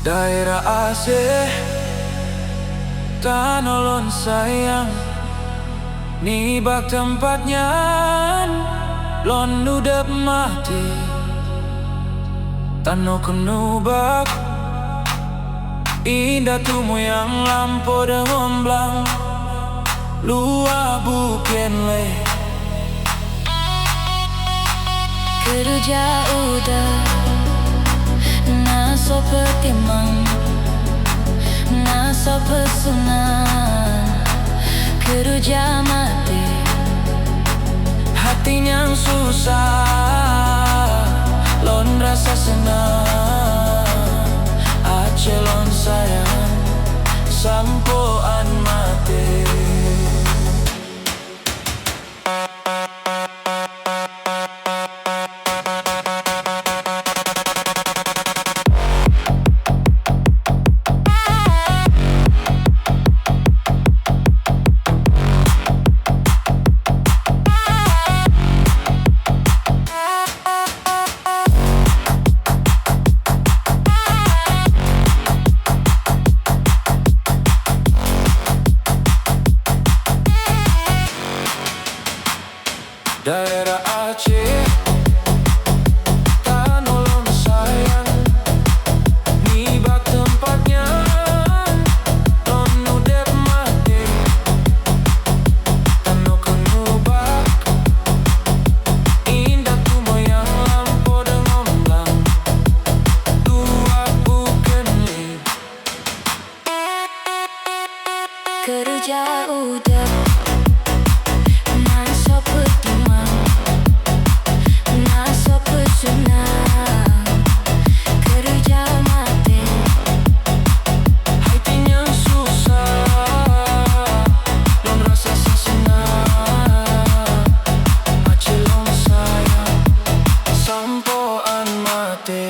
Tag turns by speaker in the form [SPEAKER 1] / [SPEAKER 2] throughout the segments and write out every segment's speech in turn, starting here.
[SPEAKER 1] Daerah Aceh, tanah lon sayang, nibak tempatnya lon udap mati. Tanah kenubak, indah tumu yang lampu dengan blang, luar bukan le.
[SPEAKER 2] Kerja udah naso pertimang, naso pesunan. Kerja mati,
[SPEAKER 1] hatinya yang susah, lon rasa senang. Aceh lon sayang, sampoan mati. Daerah Aceh, tanah lon sayang, nibak tempatnya lon udap mati. Tanah kenubak, indah tumo yang lampu dengan blang, dua bukan le.
[SPEAKER 2] kerja udah naso pertimang, naso pesunan. Kerja mati,
[SPEAKER 1] hatinya yang susah, lon rasa senang. Aceh lon sayang, sampoan mati.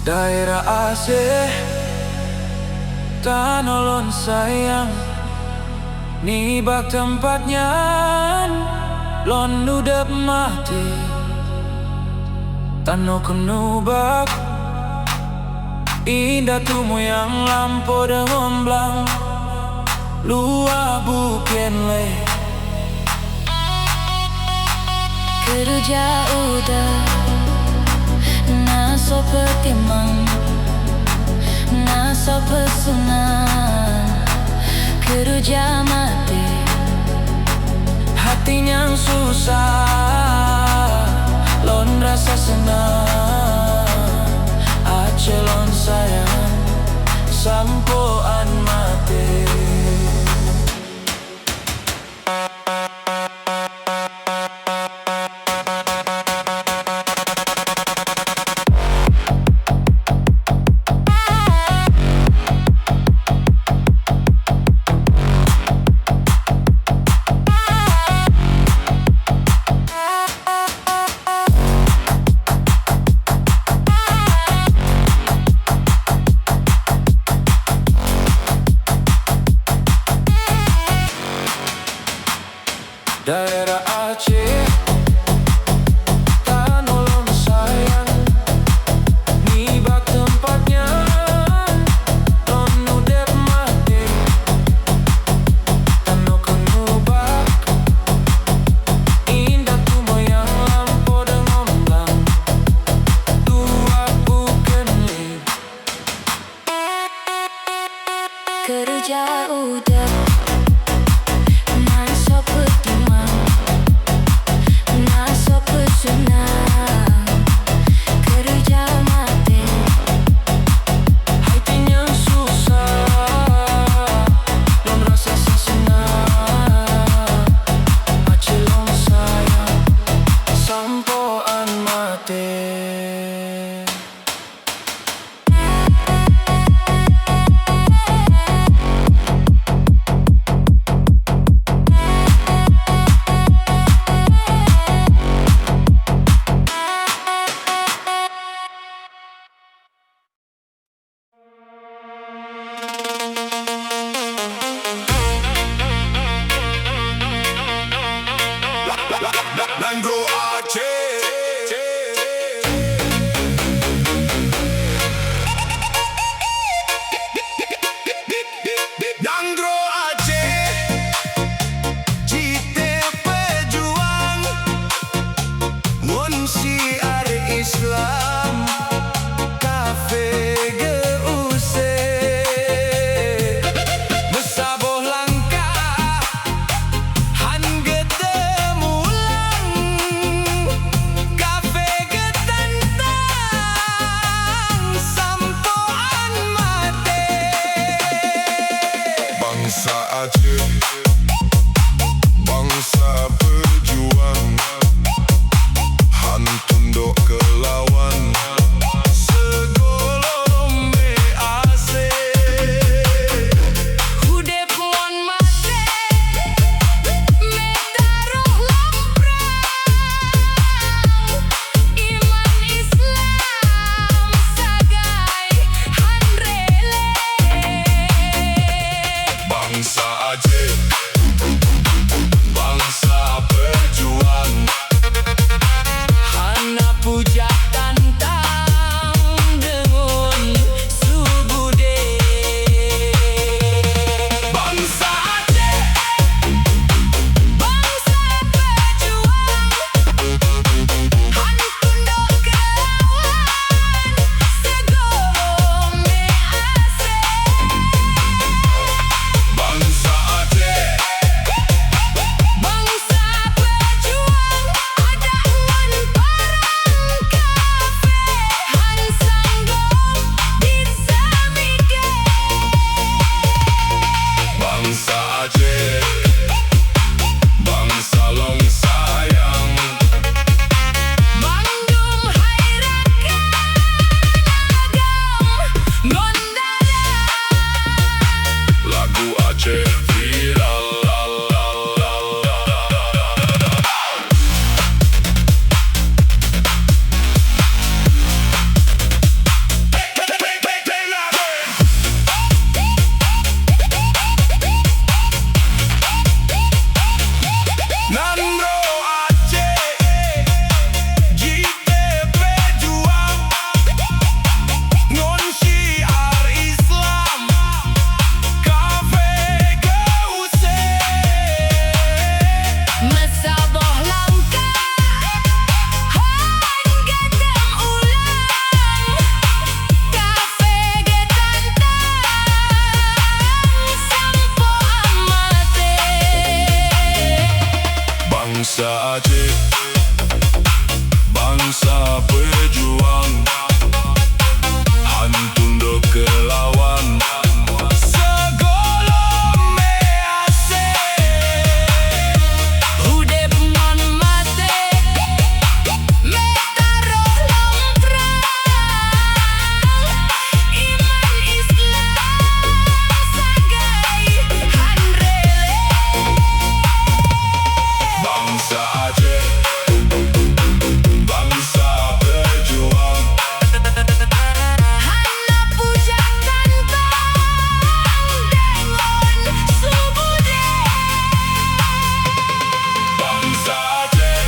[SPEAKER 1] Daerah Aceh, tanah lon sayang, nibak tempatnya lon udap mati. Tanah kenubak, indah tumu yang lampu dengan blang, luar bukan le.
[SPEAKER 2] kerja udah naso pertimang, naso pesunan. Kerja mati,
[SPEAKER 1] hatinya yang susah, lon rasa senang. Aceh lon sayang, sampoan mati. Daerah Aceh, tanah lon sayang, nibak tempatnya lon udap mati. Tanah kenubak, indah tumo yang lampu dengan blang, dua bukan le.
[SPEAKER 2] kerja udah naso pertimang,
[SPEAKER 3] Nyandro Aceh. Nyandro Aceh, Cite pejuang, Munsiar Islam, Kafe Geuse, Mesaboh langkah, Han getemulang, Kafe getantang, Sampoan mate. Bangsa Aceh, bangsa pejuang, Han tunduk ke lawan, segolong BAC.
[SPEAKER 2] Hudep mon mate, metaruh lamprang, iman Islam sagai hanrele.
[SPEAKER 3] Bangsa Aceh, bangsa pejuang,
[SPEAKER 2] Hana puja tantang dengan subude.
[SPEAKER 3] bangsa Aceh,
[SPEAKER 2] Bangsa pejuang, Han tunduk ke lawan, segolong BAC.
[SPEAKER 3] bangsa Aceh,
[SPEAKER 2] Bangsa pejuang, ada ngon parang kafe, Han sanggong disamike.
[SPEAKER 3] bangsa Aceh, bangsa long sayang,
[SPEAKER 2] Mandum hairakan agam gondala.
[SPEAKER 3] lagu Aceh viral. Nyandro Aceh, Jite pejuang, Munsiar Islam, Kafe Geuse,
[SPEAKER 2] Mesaboh langkah, Han getemulang, Kafe getantang, Sampoan mate.
[SPEAKER 3] bangsa Aceh, bangsa pejuang, Han tunduk ke lawan, segolong BAC.
[SPEAKER 2] Hudep mon mate, metaruh lamprang, iman Islam sagai hanrele.
[SPEAKER 3] Bangsa Aceh, bangsa pejuang,
[SPEAKER 2] Hana puja tantang dengan subude.
[SPEAKER 3] bangsa Aceh,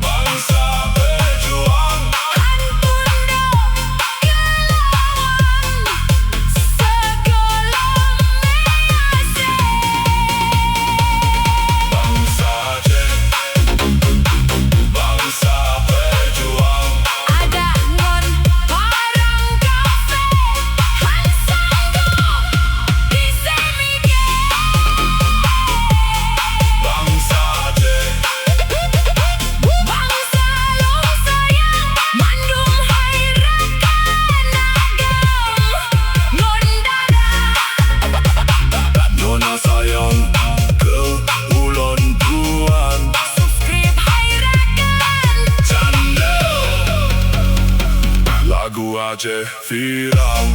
[SPEAKER 3] bangsa pejuang,
[SPEAKER 2] Han tunduk ke lawan, segolong BAC.
[SPEAKER 3] bangsa Aceh, bangsa pejuang,
[SPEAKER 2] Ada ngon parang kafe, Han sanggong disamike.
[SPEAKER 3] bangsa Aceh,
[SPEAKER 2] Bangsa long sayang, mandum hairakan agam gondala.
[SPEAKER 3] Nona sayang ke ulon tuan,
[SPEAKER 2] Subscribe hairakan,
[SPEAKER 3] channel lagu Aceh viral.